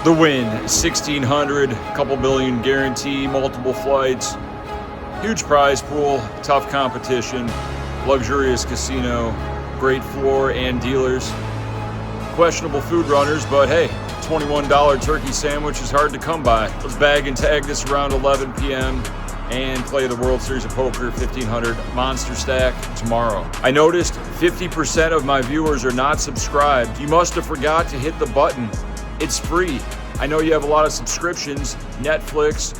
The Wynn, 1600, couple million guarantee, multiple flights, huge prize pool, tough competition, luxurious casino, great floor and dealers, questionable food runners, but hey, $21 turkey sandwich is hard to come by. Let's bag and tag this around 11 p.m. and play the World Series of Poker 1500 Monster Stack tomorrow. I noticed 50% of my viewers are not subscribed. You must have forgot to hit the button. It's free. I know you have a lot of subscriptions, Netflix,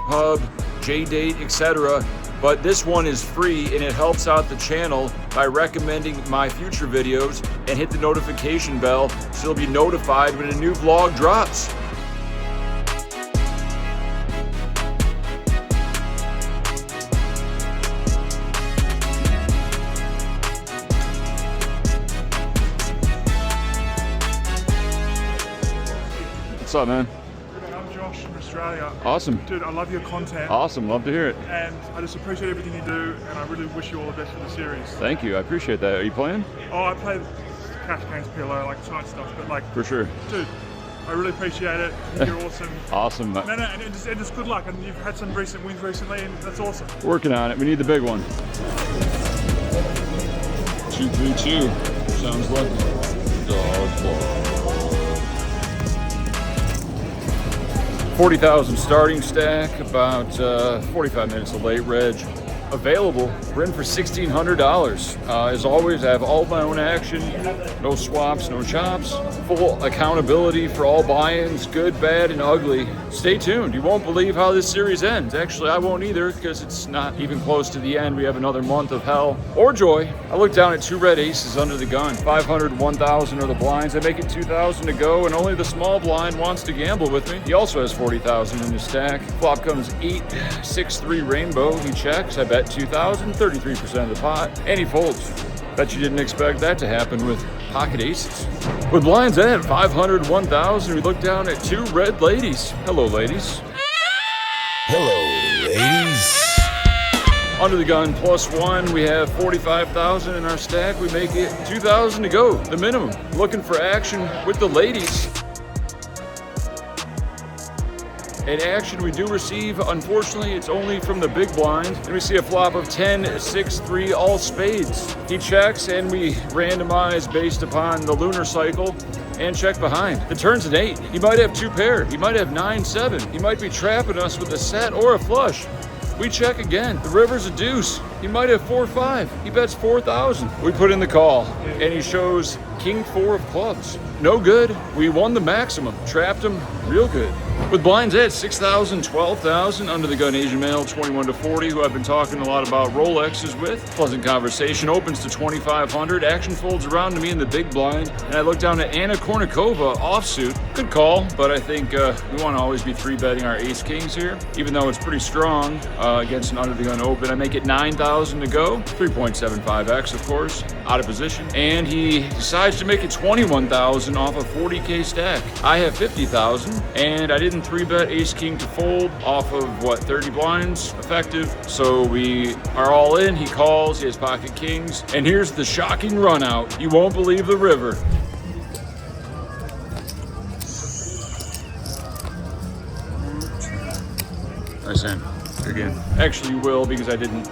Hub, JDate, etc., but this one is free and it helps out the channel by recommending my future videos, and hit the notification bell so you'll be notified when a new vlog drops. What's up, man? I'm Josh from Australia. Awesome. Dude, I love your content. Awesome, love to hear it. And I just appreciate everything you do, and I really wish you all the best for the series. Thank you, I appreciate that. Are you playing? Oh, I play cash games, PLO, like tight stuff, but like... For sure. Dude, I really appreciate it. I think you're awesome. Awesome. No, and just good luck, and you've had some recent wins recently, and that's awesome. Working on it, we need the big one. 232, sounds lucky. Dog ball. 40,000 starting stack, about 45 minutes of late reg. Available, we're in for $1,600. As always, I have all my own action, no swaps, no chops, full accountability for all buy-ins, good, bad, and ugly. Stay tuned, you won't believe how this series ends. Actually, I won't either, because it's not even close to the end. We have another month of hell or joy. I look down at 2 red aces under the gun. 500, 1,000 are the blinds. I make it 2,000 to go, and only the small blind wants to gamble with me. He also has 40,000 in his stack. Flop comes 8, 6, 3 rainbow. He checks. I bet 2,000, 33% of the pot, and he folds. Bet you didn't expect that to happen with pocket aces. With blinds at 500, 1,000, we look down at 2 red ladies. Hello, ladies. Hello, ladies. Under the gun +1, we have 45,000 in our stack. We make it 2,000 to go, the minimum. Looking for action with the ladies. And action we do receive, unfortunately, it's only from the big blind. And we see a flop of 10, 6, 3, all spades. He checks and we randomize based upon the lunar cycle and check behind. The turn's an 8. He might have 2 pair. He might have 9, 7. He might be trapping us with a set or a flush. We check again. The river's a deuce. He might have 4, 5. He bets 4,000. We put in the call and he shows King 4 of clubs. No good. We won the maximum. Trapped him real good. With blinds at 6,000, 12,000, under the gun Asian male, 21 to 40, who I've been talking a lot about Rolexes with. Pleasant conversation, opens to 2,500. Action folds around to me in the big blind, and I look down at Anna Kournikova offsuit. Good call, but I think we want to always be 3-betting our ace kings here, even though it's pretty strong against an under the gun open. I make it 9,000 to go, 3.75x, of course, out of position, and he decides to make it 21,000 off a 40K stack. I have 50,000, and I didn't 3-bet ace king to fold off of what, 30 blinds effective. So we are all in. He calls, he has pocket kings, and here's the shocking run out. You won't believe the river. Nice hand. Again. Actually you will, because I didn't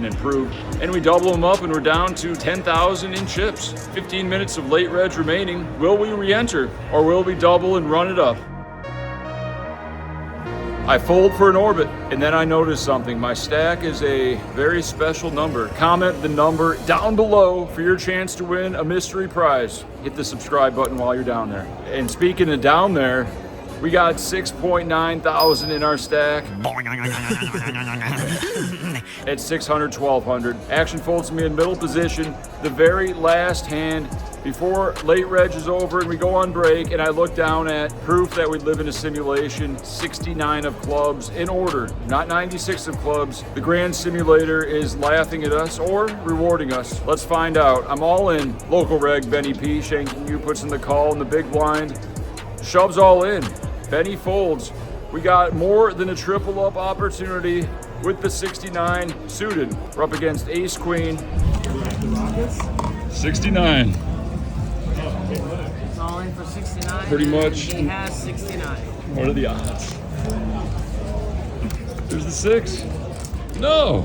improve. And we double them up and we're down to 10,000 in chips. 15 minutes of late reg remaining. Will we re-enter or will we double and run it up? I fold for an orbit, and then I notice something. My stack is a very special number. Comment the number down below for your chance to win a mystery prize. Hit the subscribe button while you're down there. And speaking of down there, we got 6.9 thousand in our stack. At 600, 1,200. Action folds me in middle position. The very last hand before late reg is over and we go on break, and I look down at proof that we live in a simulation. 69 of clubs in order, not 96 of clubs. The grand simulator is laughing at us or rewarding us. Let's find out. I'm all in. Local reg, Benny P. Shanking you puts in the call in the big blind. Shoves all in. Benny folds. We got more than a triple up opportunity with the 69 suited. We're up against ace queen. 69. Oh going for 69. Pretty much. He has 69. What are the odds? There's the 6. No.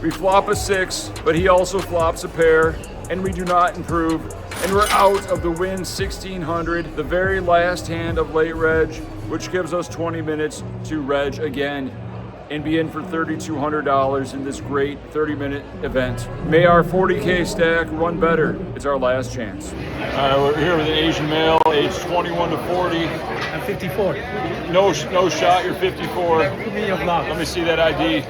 We flop a 6, but he also flops a pair, and we do not improve. And we're out of the Wynn 1600, the very last hand of late reg, which gives us 20 minutes to reg again and be in for $3,200 in this great 30-minute event. May our 40K stack run better. It's our last chance. All right, we're here with an Asian male, age 21 to 40. I'm 54. No shot, you're 54. Give me your vlog. Let me see that ID.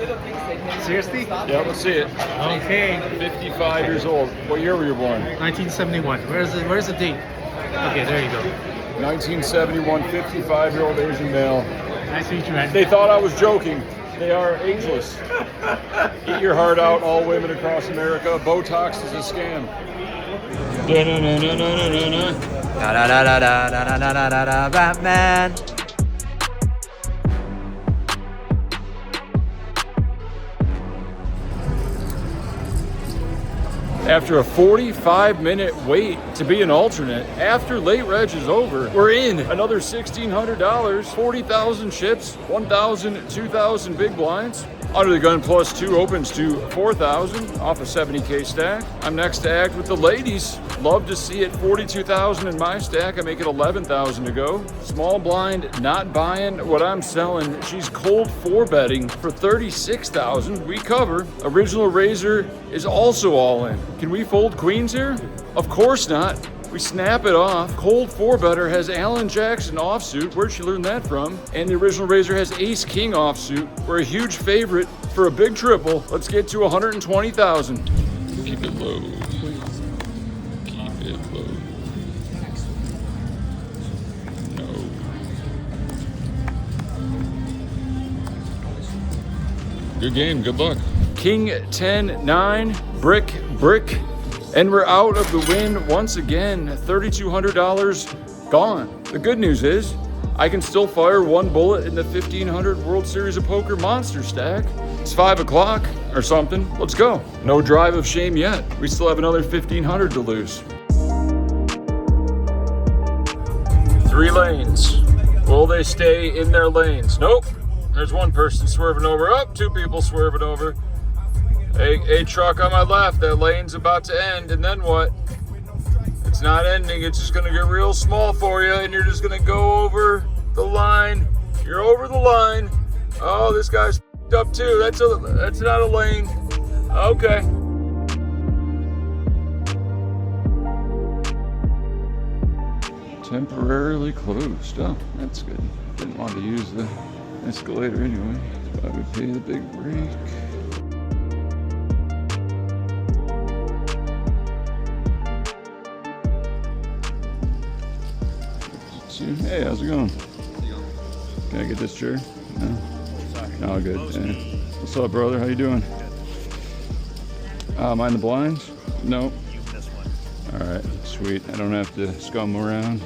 Seriously? Yeah, let's see it. Okay. 55 years old. What year were you born? 1971. Where's the date? Okay, there you go. 1971, 55-year-old Asian male. Nice to meet you, man. They thought I was joking. They are ageless. Eat your heart out, all women across America. Botox is a scam. Batman. After a 45-minute wait to be an alternate, after late reg is over, we're in another $1,600, 40,000 chips, 1,000, 2,000 big blinds. Under the gun plus 2 opens to 4,000 off a 70K stack. I'm next to act with the ladies. Love to see it. 42,000 in my stack. I make it 11,000 to go. Small blind, not buying what I'm selling. She's cold 4-betting for 36,000. We cover. Original Razor is also all in. Can we fold queens here? Of course not. We snap it off. Cold 4-better has Alan Jackson offsuit. Where'd she learn that from? And the Original Razor has Ace King offsuit. We're a huge favorite for a big triple. Let's get to 120,000. Keep it low. Keep it low. No. Good game. Good luck. King 10-9. Brick. And we're out of the Wynn once again. $3,200 gone. The good news is I can still fire one bullet in the 1,500 World Series of Poker monster stack. It's 5 o'clock or something. Let's go. No drive of shame yet. We still have another 1,500 to lose. 3 lanes. Will they stay in their lanes? Nope. There's one person swerving over. Up, 2 people swerving over. A truck on my left, that lane's about to end, and then what? It's not ending, it's just gonna get real small for you, and you're just gonna go over the line. You're over the line. Oh, this guy's up too. That's not a lane. Okay. Temporarily closed. Oh, that's good. Didn't want to use the escalator anyway. So I would pay the big brake. Hey, how's it going? Can I get this chair? No? Sorry. No, good. Yeah. What's up, brother? How you doing? Mind the blinds? Nope. All right, sweet. I don't have to scum around.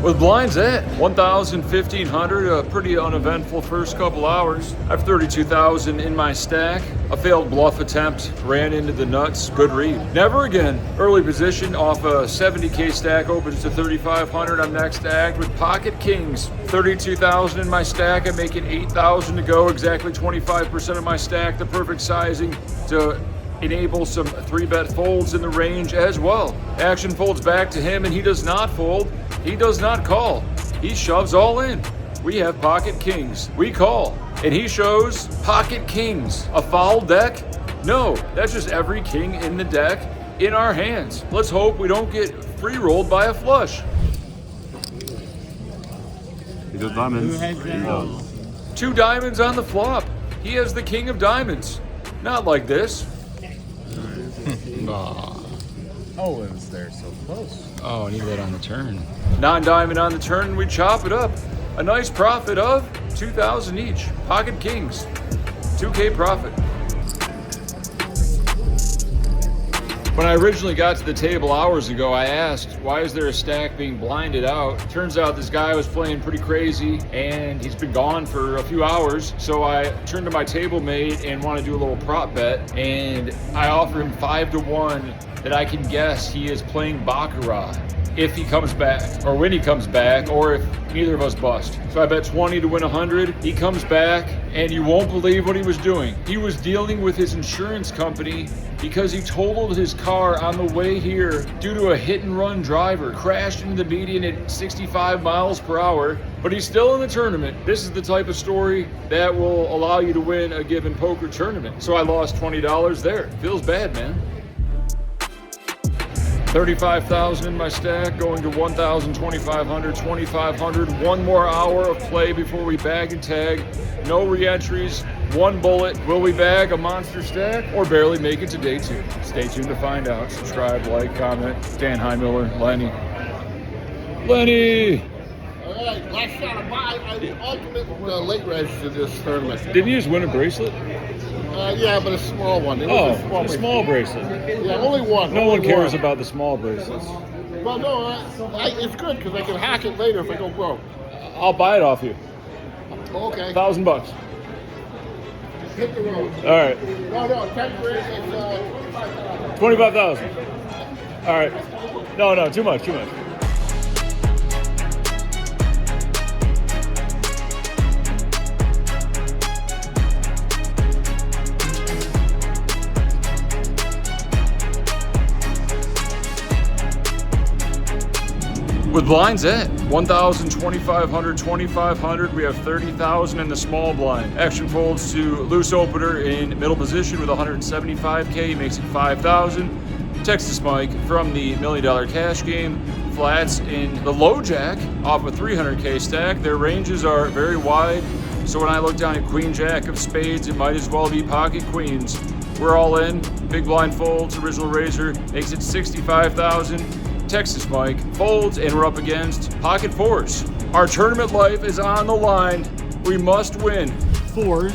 With blinds at 1,000, 1,500, a pretty uneventful first couple hours. I have 32,000 in my stack. A failed bluff attempt, ran into the nuts, good read. Never again. Early position off a 70K stack opens to 3,500. I'm next to act with pocket kings. 32,000 in my stack. I'm making 8,000 to go, exactly 25% of my stack, the perfect sizing to enable some 3-bet folds in the range as well. Action folds back to him and he does not fold. He does not call. He shoves all in. We have pocket kings. We call. And he shows pocket kings. A foul deck? No, that's just every king in the deck in our hands. Let's hope we don't get free rolled by a flush. He does diamonds. 2 diamonds on the flop. He has the king of diamonds. Not like this. Owen's there so close. Oh, and he lit on the turn. Non-diamond on the turn, we chop it up. A nice profit of 2,000 each. Pocket kings, 2K profit. When I originally got to the table hours ago, I asked, why is there a stack being blinded out? Turns out this guy was playing pretty crazy and he's been gone for a few hours. So I turned to my table mate and want to do a little prop bet. And I offer him 5-1 that I can guess he is playing Baccarat if he comes back, or when he comes back, or if neither of us bust. So I bet 20 to win 100. He comes back, and you won't believe what he was doing. He was dealing with his insurance company because he totaled his car on the way here due to a hit-and-run driver. Crashed into the median at 65 miles per hour, but he's still in the tournament. This is the type of story that will allow you to win a given poker tournament. So I lost $20 there. Feels bad, man. 35,000 in my stack, going to 1,000, 2,500, 2,500. One more hour of play before we bag and tag. No re-entries, one bullet. Will we bag a monster stack or barely make it to day 2? Stay tuned to find out. Subscribe, like, comment. Dan Highmiller, Lenny. Lenny! All right, last shot of buy. The ultimate late res to this tournament. Didn't you just win a bracelet? Yeah, but a small one. It was a small bracelet. Yeah, only one. No one cares about the small bracelets. Well, no, it's good because I can hack it later if I go broke. I'll buy it off you. Okay. $1,000. Hit the road. All right. No, 10 grand and 25,000. All right. No, too much. With blinds at 1,000, 2,500, 2,500, we have 30,000 in the small blind. Action folds to loose opener in middle position with 175K, makes it 5,000. Texas Mike from the $1 million cash game. Flats in the low jack off a 300K stack. Their ranges are very wide, so when I look down at queen jack of spades, it might as well be pocket queens. We're all in. Big blind folds, original razor, makes it 65,000. Texas Mike folds, and we're up against pocket fours. Our tournament life is on the line. We must win. Fours.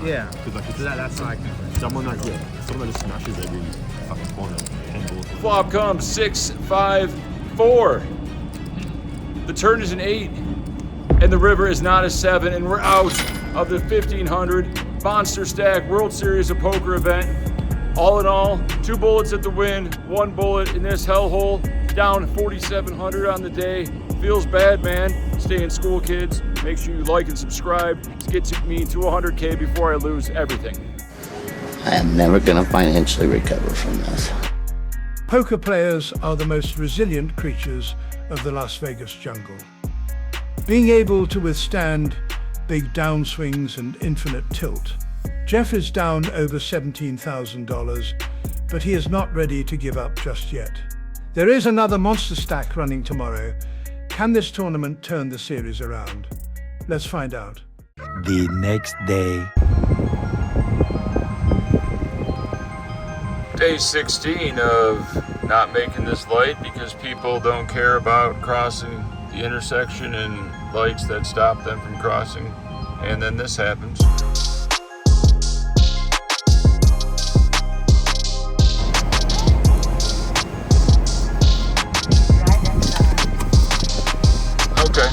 Yeah. Because like that's like someone that just smashes every fucking corner. 10 balls. Flop comes 6, 5, 4. The turn is an 8, and the river is not a 7, and we're out of the 1,500 Monster Stack World Series of Poker event. All in all, 2 bullets at the win, 1 bullet in this hellhole, down 4,700 on the day. Feels bad, man. Stay in school, kids. Make sure you like and subscribe to get me to 100K before I lose everything. I am never going to financially recover from this. Poker players are the most resilient creatures of the Las Vegas jungle. Being able to withstand big downswings and infinite tilt. Jeff is down over $17,000, but he is not ready to give up just yet. There is another monster stack running tomorrow. Can this tournament turn the series around? Let's find out. The next day. Day 16 of not making this light because people don't care about crossing the intersection and lights that stop them from crossing. And then this happens. Okay.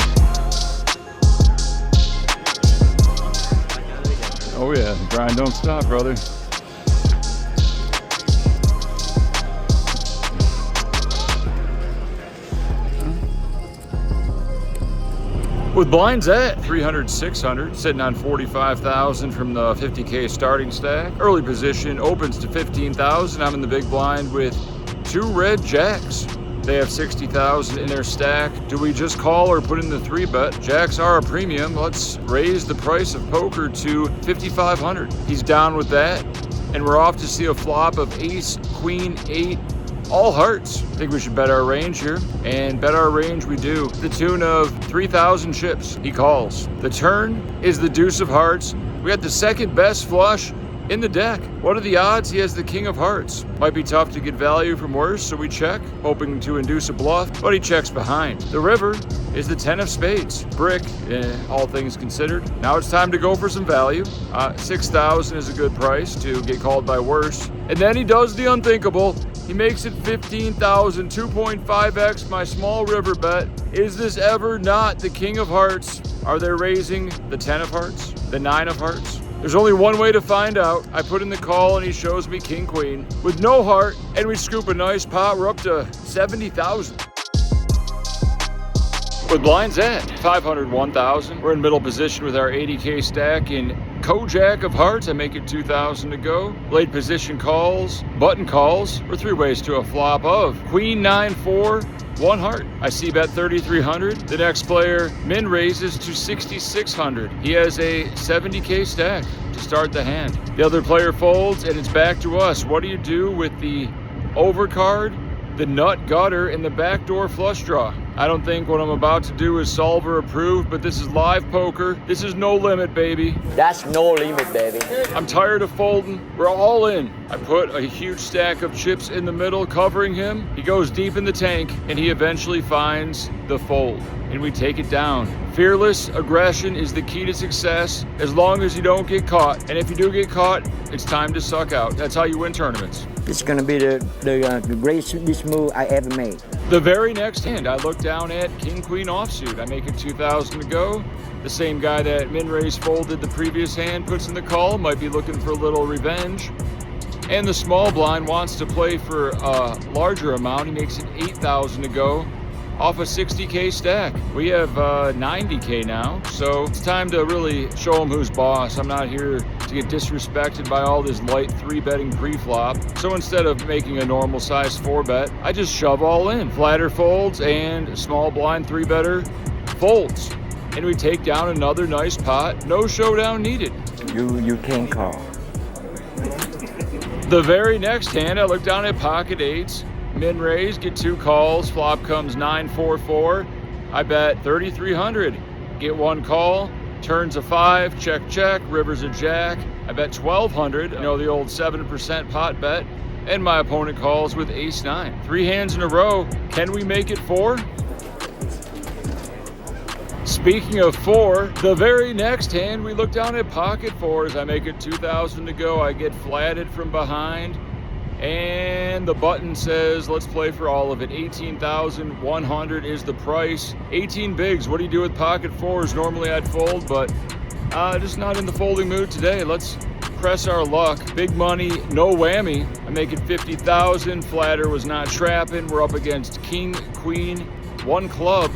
Oh yeah, the grind don't stop, brother. With blinds at 300, 600, sitting on 45,000 from the 50K starting stack. Early position opens to 15,000. I'm in the big blind with 2 red jacks. They have 60,000 in their stack. Do we just call or put in the 3-bet? Jacks are a premium. Let's raise the price of poker to 5,500. He's down with that. And we're off to see a flop of ace, queen, 8, all hearts. I think we should bet our range here, and bet our range we do. The tune of 3,000 chips. He calls. The turn is the deuce of hearts. We got the second best flush in the deck. What are the odds he has the king of hearts? Might be tough to get value from worse, so we check, hoping to induce a bluff, but he checks behind. The river is the 10 of spades. Brick, all things considered. Now it's time to go for some value. 6,000 is a good price to get called by worse. And then he does the unthinkable. He makes it 15,000, 2.5x my small river bet. Is this ever not the king of hearts? Are they raising the 10 of hearts? The 9 of hearts? There's only one way to find out. I put in the call and he shows me king queen with no heart, and we scoop a nice pot. We're up to 70,000. With blinds at 501,000. We're in middle position with our 80K stack in Kojak of hearts. I make it 2,000 to go. Late position calls, button calls. We're 3 ways to a flop of queen 9-4. 1 heart. I see bet 3,300. The next player min raises to 6,600. He has a 70K stack to start the hand. The other player folds and it's back to us. What do you do with the overcard, the nut gutter, and the backdoor flush draw? I don't think what I'm about to do is solver approved, but this is live poker. This is no limit, baby. That's no limit, baby. I'm tired of folding. We're all in. I put a huge stack of chips in the middle, covering him. He goes deep in the tank, and he eventually finds the fold, and we take it down. Fearless aggression is the key to success, as long as you don't get caught. And if you do get caught, it's time to suck out. That's how you win tournaments. This is gonna be the greatest move I ever made. The very next hand, I look down at king queen offsuit. I make it 2,000 to go. The same guy that min raise folded the previous hand puts in the call, might be looking for a little revenge. And the small blind wants to play for a larger amount. He makes it 8,000 to go off a 60K stack. We have 90K now, so it's time to really show him who's boss. I'm not here to get disrespected by all this light 3-betting pre-flop. So instead of making a normal size 4-bet, I just shove all in. Flatter folds and small blind 3-better folds. And we take down another nice pot. No showdown needed. You can't call. The very next hand, I look down at pocket eights. Min raise, get 2 calls. Flop comes 9-4-4. I bet 3,300. Get 1 call. Turns a 5. Check, check. River's a jack. I bet 1,200. You know, the old 7% pot bet. And my opponent calls with ace-9. 3 hands in a row. Can we make it 4? Speaking of 4, the very next hand, we look down at pocket 4s. I make it 2,000 to go. I get flatted from behind. And the button says, let's play for all of it. 18,100 is the price. 18 bigs. What do you do with pocket 4s? Normally I'd fold, but just not in the folding mood today. Let's press our luck. Big money, no whammy. I make it 50,000. Flatter was not trapping. We're up against king, queen, 1 club.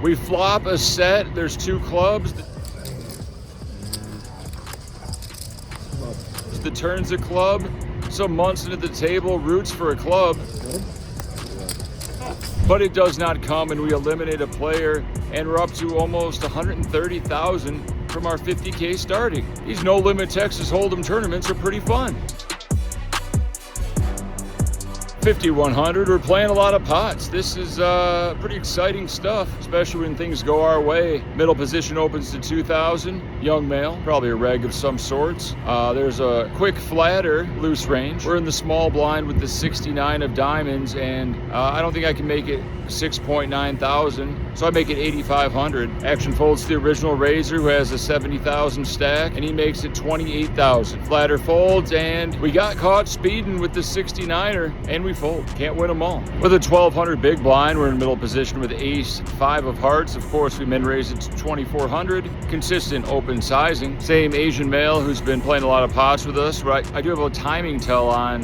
We flop a set. There's 2 clubs. The turns a club. Some months into the table, roots for a club. But it does not come, and we eliminate a player, and we're up to almost 130,000 from our 50K starting. These no-limit Texas Hold'em tournaments are pretty fun. 5,100, we're playing a lot of pots. This is pretty exciting stuff, especially when things go our way. Middle position opens to 2,000. Young male, probably a reg of some sorts. There's a quick flatter, loose range. We're in the small blind with the 69 of diamonds, and I don't think I can make it 6.9 thousand, so I make it 8,500. Action folds to the original raiser, who has a 70,000 stack, and he makes it 28,000. Flatter folds, and we got caught speeding with the 69er, and we fold. Can't win them all. With a 1,200 big blind, we're in middle position with ace 5 of hearts. Of course, we min raise it to 2,400. Consistent open sizing. Same Asian male who's been playing a lot of pots with us. Right, I do have a timing tell on.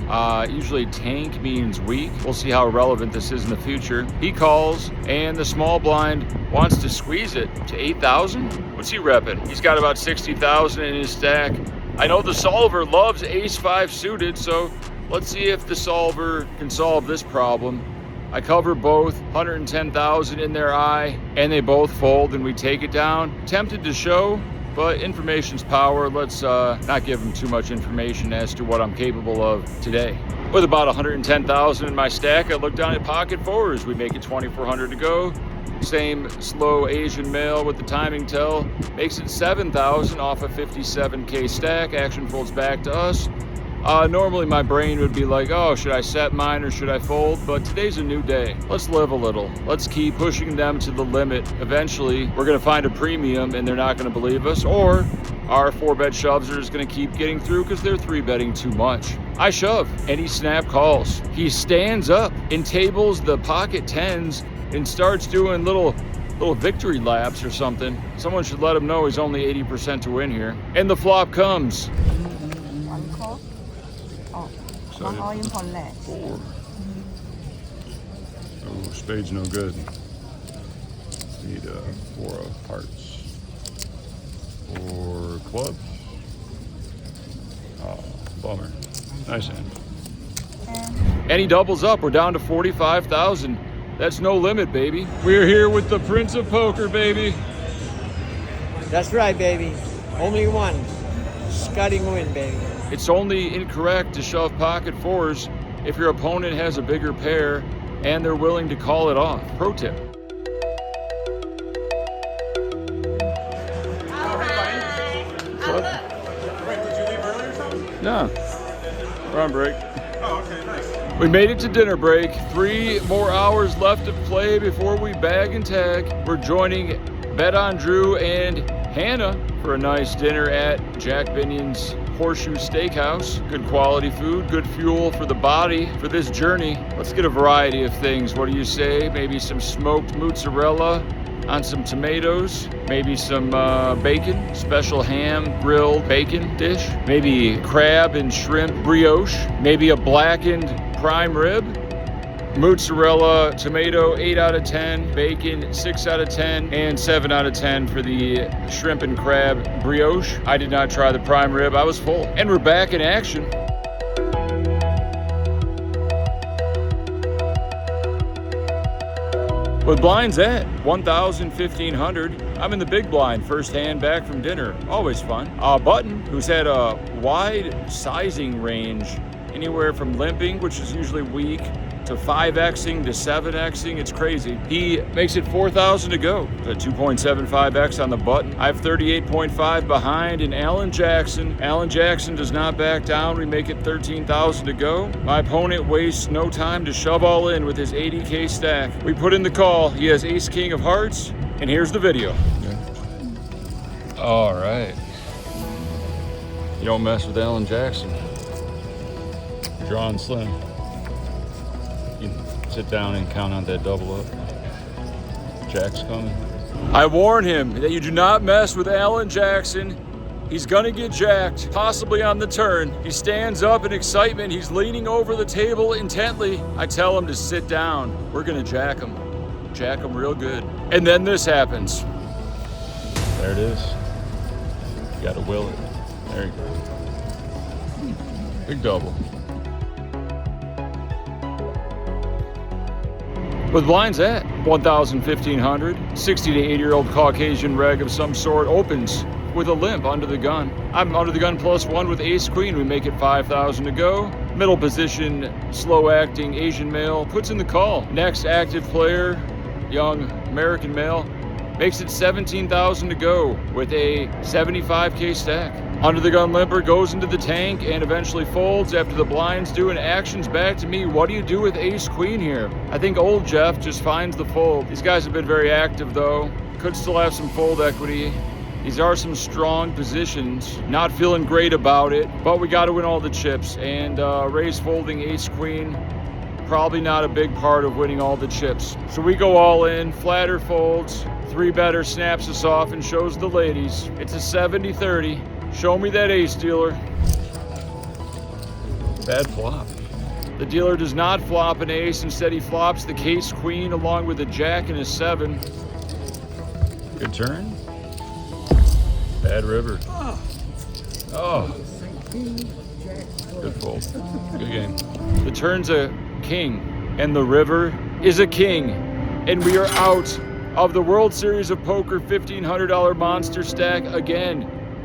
Usually tank means weak. We'll see how relevant this is in the future. He calls, and the small blind wants to squeeze it to 8,000. What's he repping? He's got about 60,000 in his stack. I know the solver loves ace 5 suited, so let's see if the solver can solve this problem. I cover both, 110,000 in their eye, and they both fold, and we take it down. Tempted to show but information's power. Let's not give him too much information as to what I'm capable of today. With about 110,000 in my stack, I look down at pocket fours. We make it 2,400 to go. Same slow Asian male with the timing tell. Makes it 7,000 off a 57K stack. Action folds back to us. Normally my brain would be like, oh, should I set mine or should I fold? But today's a new day. Let's live a little. Let's keep pushing them to the limit. Eventually, we're gonna find a premium and they're not gonna believe us, or our 4-bet shoves are just gonna keep getting through because they're 3-betting too much. I shove and he snap calls. He stands up and tables the pocket tens and starts doing little victory laps or something. Someone should let him know he's only 80% to win here. And the flop comes. One call. Oh, one all in for less. 4. Oh, spade's no good. Need 4 of hearts. 4 clubs. Oh, bummer. Nice hand. And he doubles up. We're down to 45,000. That's no limit, baby. We're here with the Prince of Poker, baby. That's right, baby. Only one. Scotty Wynn, baby. It's only incorrect to shove pocket fours if your opponent has a bigger pair and they're willing to call it off. Pro tip. Wait, did you leave early or something? No. We're on break. Oh, okay, nice. We made it to dinner break. 3 more hours left to play before we bag and tag. We're joining Bet on Drew and Hannah for a nice dinner at Jack Binion's Horseshoe Steakhouse. Good quality food, good fuel for the body for this journey. Let's get a variety of things. What do you say? Maybe some smoked mozzarella on some tomatoes, maybe some bacon, special ham grilled bacon dish, maybe crab and shrimp brioche, maybe a blackened prime rib, mozzarella, tomato, 8 out of 10, bacon, 6 out of 10, and 7 out of 10 for the shrimp and crab brioche. I did not try the prime rib, I was full. And we're back in action. With blinds at 1,000, 1,500, I'm in the big blind, first hand back from dinner, always fun. Button, who's had a wide sizing range, anywhere from limping, which is usually weak, to 5xing to 7xing, it's crazy. He makes it 4,000 to go, a 2.75x on the button. I have 38.5 behind, and Alan Jackson does not back down. We make it 13,000 to go. My opponent wastes no time to shove all in with his 80K stack. We put in the call. He has ace king of hearts, and here's the video. All right. You don't mess with Alan Jackson. You're drawing slim. You can sit down and count on that double up. Jack's coming. I warn him that you do not mess with Alan Jackson. He's gonna get jacked, possibly on the turn. He stands up in excitement. He's leaning over the table intently. I tell him to sit down. We're gonna jack him. Jack him real good. And then this happens. There it is. You gotta will it. There you go. Big double. With blinds at 1,000, 1,500, 60 to 80-year-old Caucasian reg of some sort opens with a limp under the gun. I'm under the gun +1 with ace queen. We make it 5,000 to go. Middle position, slow acting Asian male puts in the call. Next active player, young American male, makes it 17,000 to go with a 75K stack. Under the gun limper goes into the tank and eventually folds after the blinds do, and action's back to me. What do you do with ace queen here? I think old Jeff just finds the fold. These guys have been very active though. Could still have some fold equity. These are some strong positions. Not feeling great about it, but we got to win all the chips. And raise folding ace queen, probably not a big part of winning all the chips. So we go all in, flatter folds, 3-better snaps us off and shows the ladies. It's a 70-30. Show me that ace, dealer. Bad flop. The dealer does not flop an ace. Instead, he flops the case queen along with a jack and a 7. Good turn. Bad river. Oh. Good fold. Good game. The turn's a king, and the river is a king, and we are out of the World Series of Poker $1,500 monster stack again.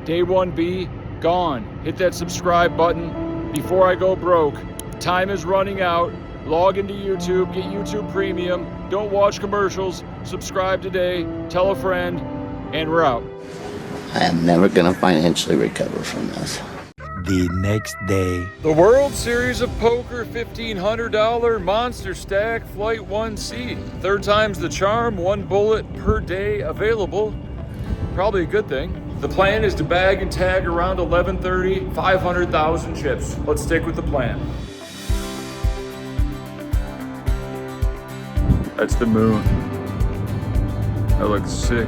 Day 1B, gone. Hit that subscribe button before I go broke. Time is running out. Log into YouTube, get YouTube Premium. Don't watch commercials. Subscribe today. Tell a friend. And we're out. I am never going to financially recover from this. The next day. The World Series of Poker $1,500 monster stack flight 1C. Third time's the charm, 1 bullet per day available. Probably a good thing. The plan is to bag and tag around 11:30, 500,000 chips. Let's stick with the plan. That's the moon. That looks sick.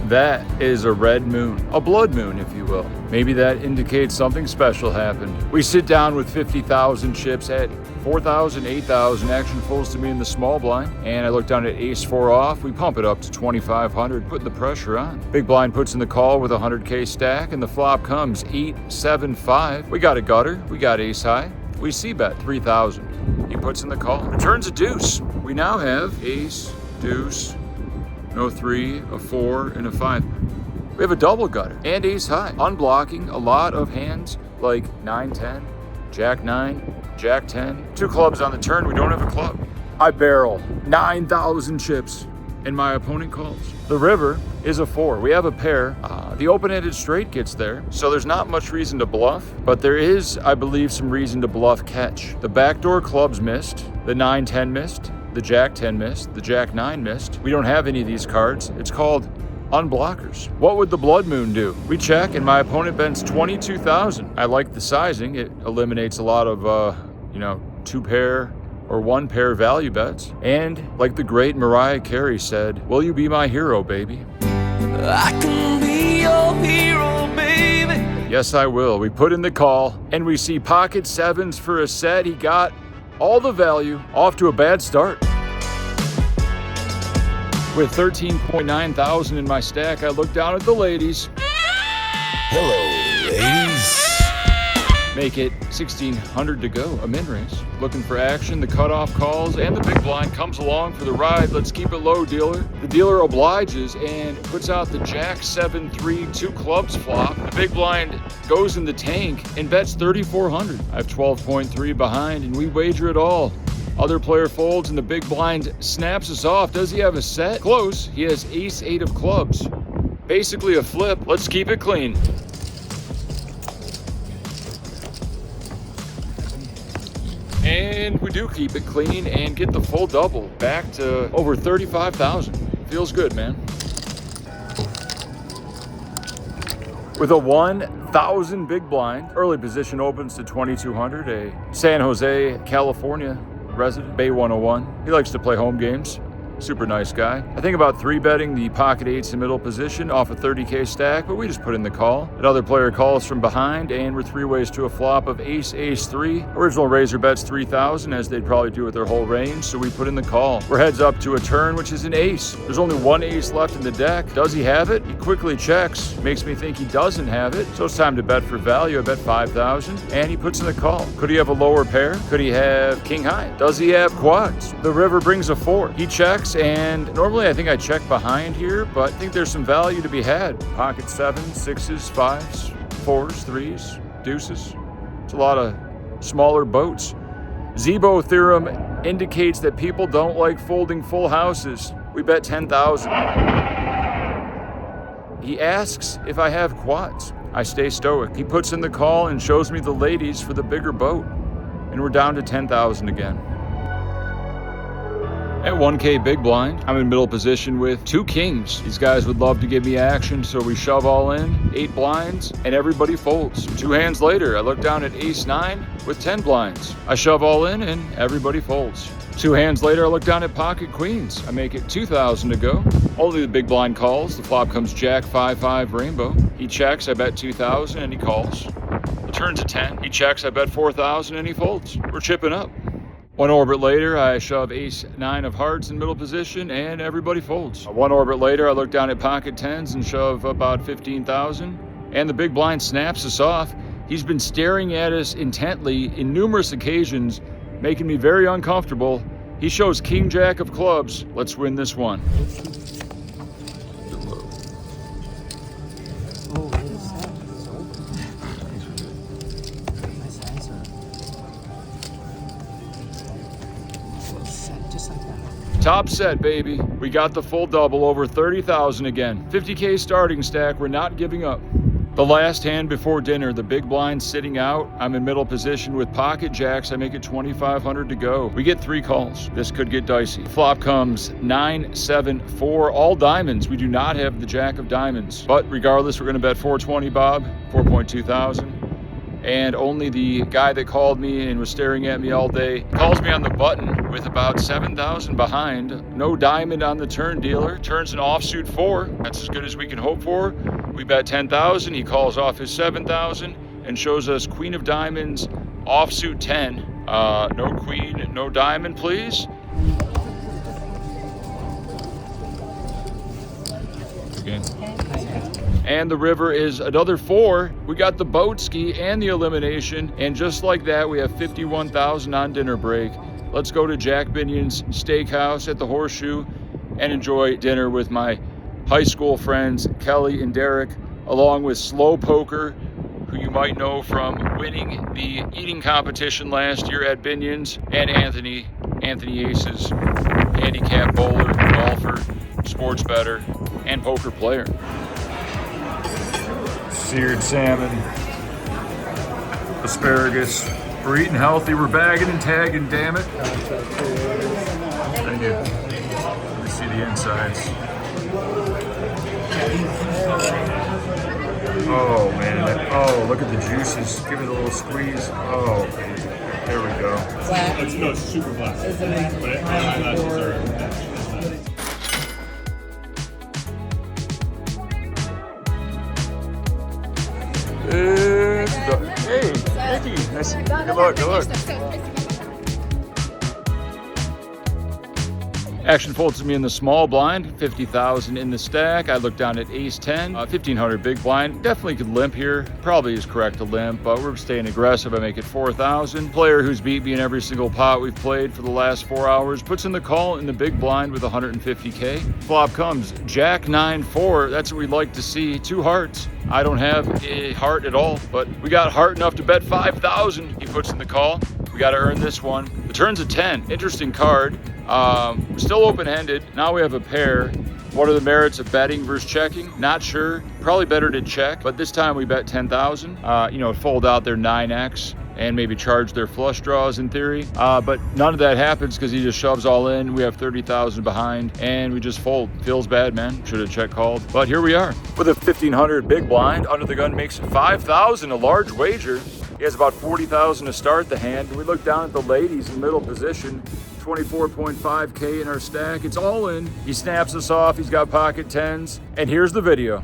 That is a red moon, a blood moon, if you will. Maybe that indicates something special happened. We sit down with 50,000 chips at 4,000, 8,000. Action folds to me in the small blind, and I look down at ace 4 off. We pump it up to 2,500, putting the pressure on. Big blind puts in the call with a 100K stack, and the flop comes 8, 7, 5. We got a gutter, we got ace high. We c-bet 3,000. He puts in the call, returns a deuce. We now have ace, deuce, no 3, a 4, and a 5. We have a double gutter and ace high, unblocking a lot of hands like 9, 10, jack 9, jack 10. 2 clubs on the turn, we don't have a club. I barrel 9,000 chips and my opponent calls. The river is a 4. We have a pair. The open-ended straight gets there, so there's not much reason to bluff, but there is, I believe, some reason to bluff catch. The backdoor clubs missed, the 9, 10 missed, the jack 10 missed, the jack 9 missed. We don't have any of these cards. It's called unblockers. What would the blood moon do? We check and my opponent bets 22,000. I like the sizing. It eliminates a lot of, 2 pair or 1 pair value bets. And like the great Mariah Carey said, will you be my hero, baby? I can be your hero, baby. Yes, I will. We put in the call and we see pocket 7s for a set. He got all the value, off to a bad start. With 13.9 thousand in my stack, I look down at the ladies. Hello, ladies. Make it 1,600 to go, a min raise. Looking for action, the cutoff calls, and the big blind comes along for the ride. Let's keep it low, dealer. The dealer obliges and puts out the jack 7-3, 2 clubs flop. The big blind goes in the tank and bets 3,400. I have 12.3 behind and we wager it all. Other player folds and the big blind snaps us off. Does he have a set? Close. He has ace 8 of clubs. Basically a flip. Let's keep it clean. And we do keep it clean and get the full double back to over 35,000. Feels good, man. With a 1,000 big blind, early position opens to 2,200. A San Jose, California resident, Bay 101. He likes to play home games. Super nice guy. I think about 3-betting the pocket 8s in middle position off a 30K stack, but we just put in the call. Another player calls from behind, and we're 3 ways to a flop of ace, ace 3. Original raiser bets 3,000, as they'd probably do with their whole range, so we put in the call. We're heads up to a turn, which is an ace. There's only 1 ace left in the deck. Does he have it? He quickly checks. Makes me think he doesn't have it, so it's time to bet for value. I bet 5,000, and he puts in the call. Could he have a lower pair? Could he have king high? Does he have quads? The river brings a 4. He checks, and normally I think I check behind here, but I think there's some value to be had. Pocket 7s, 6s, 5s, 4s, 3s, deuces. It's a lot of smaller boats. Zebo theorem indicates that people don't like folding full houses. We bet 10,000. He asks if I have quads. I stay stoic. He puts in the call and shows me the ladies for the bigger boat. And we're down to 10,000 again. At 1K big blind, I'm in middle position with 2 kings. These guys would love to give me action, so we shove all in, 8 blinds, and everybody folds. 2 hands later, I look down at ace 9 with 10 blinds. I shove all in, and everybody folds. 2 hands later, I look down at pocket queens. I make it 2,000 to go. Only the big blind calls. The flop comes jack 5-5 rainbow. He checks, I bet 2,000, and he calls. The turn's a 10. He checks, I bet 4,000, and he folds. We're chipping up. 1 orbit later, I shove ace 9 of hearts in middle position, and everybody folds. 1 orbit later, I look down at pocket 10s and shove about 15,000, and the big blind snaps us off. He's been staring at us intently in numerous occasions, making me very uncomfortable, He shows king jack of clubs. Let's win this one. Top set, baby. We got the full double, over 30,000 again. 50K starting stack, we're not giving up. The last hand before dinner, the big blind sitting out. I'm in middle position with pocket jacks. I make it 2,500 to go. We get 3 calls. This could get dicey. Flop comes 9, 7, 4, all diamonds. We do not have the jack of diamonds. But regardless, we're gonna bet 420, Bob, 4.2 thousand. And only the guy that called me and was staring at me all day calls me on the button with about 7,000 behind. No diamond on the turn, dealer. Turns an offsuit 4. That's as good as we can hope for. We bet 10,000. He calls off his 7,000 and shows us queen of diamonds, offsuit 10. No queen, no diamond, please. Again. And the river is another 4. We got the Boski and the elimination. And just like that, we have 51,000 on dinner break. Let's go to Jack Binion's Steakhouse at the Horseshoe and enjoy dinner with my high school friends, Kelly and Derek, along with Slow Poker, who you might know from winning the eating competition last year at Binion's, and Anthony Aces, handicap bowler, golfer, sports bettor, and poker player. Seared salmon, asparagus. We're eating healthy. We're bagging and tagging, damn it. Thank you. Let me see the insides. Oh, man. Oh, look at the juices. Give it a little squeeze. Oh, there we go. No, it's super flat. But eyelashes are... Hey, Nikki, nice. Good luck, good luck. Action folds to me in the small blind, 50,000 in the stack. I look down at ace 10, 1,500 big blind. Definitely could limp here. Probably is correct to limp, but we're staying aggressive. I make it 4,000. Player who's beat me in every single pot we've played for the last 4 hours puts in the call in the big blind with 150K. Flop comes jack 9, 4. That's what we like to see. 2 hearts. I don't have a heart at all, but we got heart enough to bet 5,000. He puts in the call. We got to earn this one. The turn's a 10. Interesting card. We're still open-ended. Now we have a pair. What are the merits of betting versus checking? Not sure. Probably better to check, but this time we bet 10,000. Fold out their 9X and maybe charge their flush draws in theory. But none of that happens because he just shoves all in. We have 30,000 behind and we just fold. Feels bad, man. Should have check called. But here we are. With a 1,500 big blind, under the gun makes 5,000, a large wager. He has about 40,000 to start the hand. We look down at the ladies in middle position. 24.5K in our stack. It's all in. He snaps us off. He's got pocket 10s. And here's the video.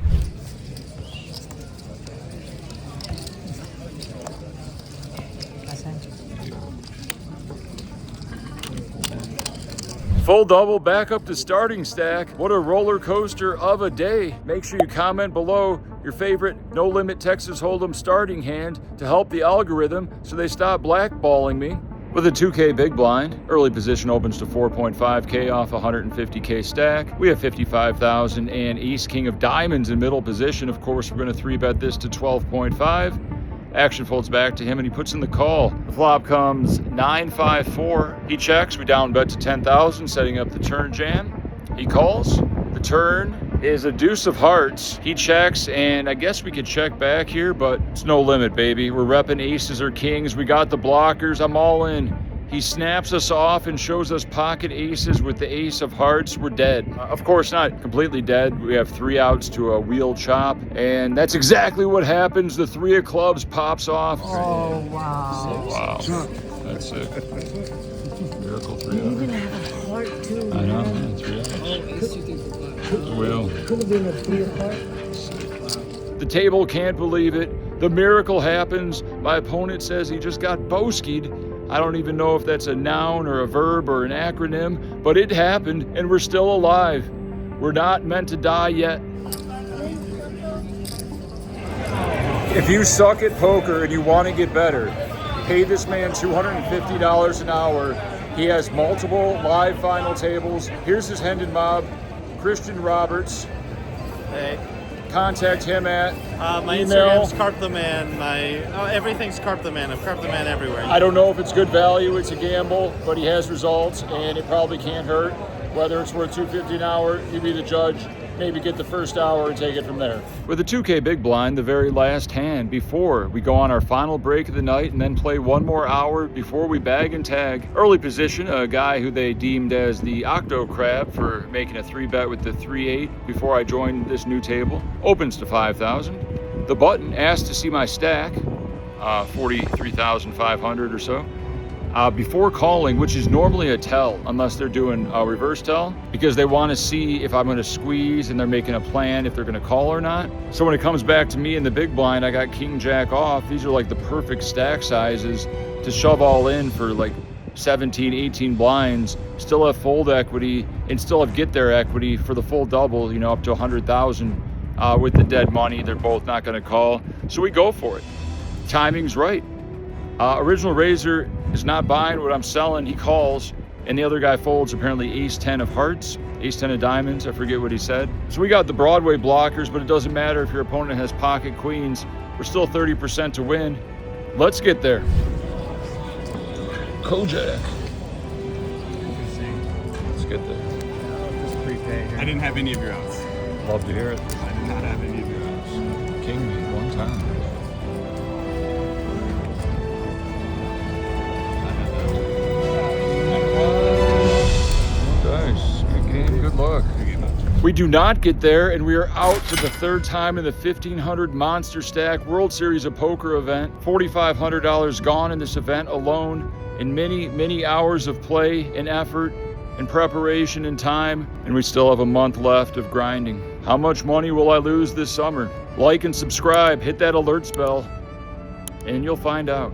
Full double, back up to starting stack. What a roller coaster of a day. Make sure you comment below your favorite No Limit Texas Hold'em starting hand to help the algorithm so they stop blackballing me. With a 2K big blind, early position opens to 4.5K off 150K stack. We have 55,000 and ace king of diamonds in middle position. Of course, we're going to 3-bet this to 12.5. Action folds back to him and he puts in the call. The flop comes 9, 5, 4. He checks. We down bet to 10,000, setting up the turn jam. He calls. The turn is a deuce of hearts. He checks, and I guess we could check back here, but it's no limit, baby. We're repping aces or kings. We got the blockers. I'm all in. He snaps us off and shows us pocket aces with the ace of hearts. We're dead. Of course, not completely dead. We have 3 outs to a wheel chop, and that's exactly what happens. The 3 of clubs pops off. Oh, wow. Wow. That's it. Miracle 3 You even have a heart, too. I know, man. 3 outs. Wheel. Could have been a 3 of hearts. The table can't believe it. The miracle happens. My opponent says he just got Boski'd. I don't even know if that's a noun or a verb or an acronym, but it happened and we're still alive. We're not meant to die yet. If you suck at poker and you want to get better, pay this man $250 an hour He has multiple live final tables. Here's his Hendon mob, Christian Roberts. Hey. Contact him at my email. Instagram's Carp the Man. Everything's Carp the Man. I'm Carp the Man everywhere. I don't know if it's good value. It's a gamble, but he has results, and it probably can't hurt. Whether it's worth $250 an hour, you be the judge. Maybe get the first hour and take it from there. With a 2K big blind, the very last hand before we go on our final break of the night and then play one more hour before we bag and tag. Early position, a guy who they deemed as the Octo Crab for making a 3-bet with the 3-8 before I joined this new table. Opens to 5,000. The button asked to see my stack, 43,500 or so. Before calling, which is normally a tell, unless they're doing a reverse tell, because they want to see if I'm going to squeeze and they're making a plan if they're going to call or not. So when it comes back to me in the big blind, I got king jack off. These are like the perfect stack sizes to shove all in for like 17, 18 blinds, still have fold equity and still have get there equity for the full double, you know, up to 100,000 with the dead money. They're both not going to call. So we go for it. Timing's right. Original Razor is not buying what I'm selling. He calls, and the other guy folds apparently ace-10 of hearts, ace-10 of diamonds. I forget what he said. So we got the Broadway blockers, but it doesn't matter if your opponent has pocket queens. We're still 30% to win. Let's get there. Kojak. Let's get there. I didn't have any of your outs. Love to hear it. I did not have any of your outs. King me one time. Good luck. We do not get there, and we are out for the third time in the 1,500 Monster Stack World Series of Poker event. $4,500 gone in this event alone, in many, many hours of play and effort and preparation and time, and we still have a month left of grinding. How much money will I lose this summer? Like and subscribe, hit that alerts bell, and you'll find out.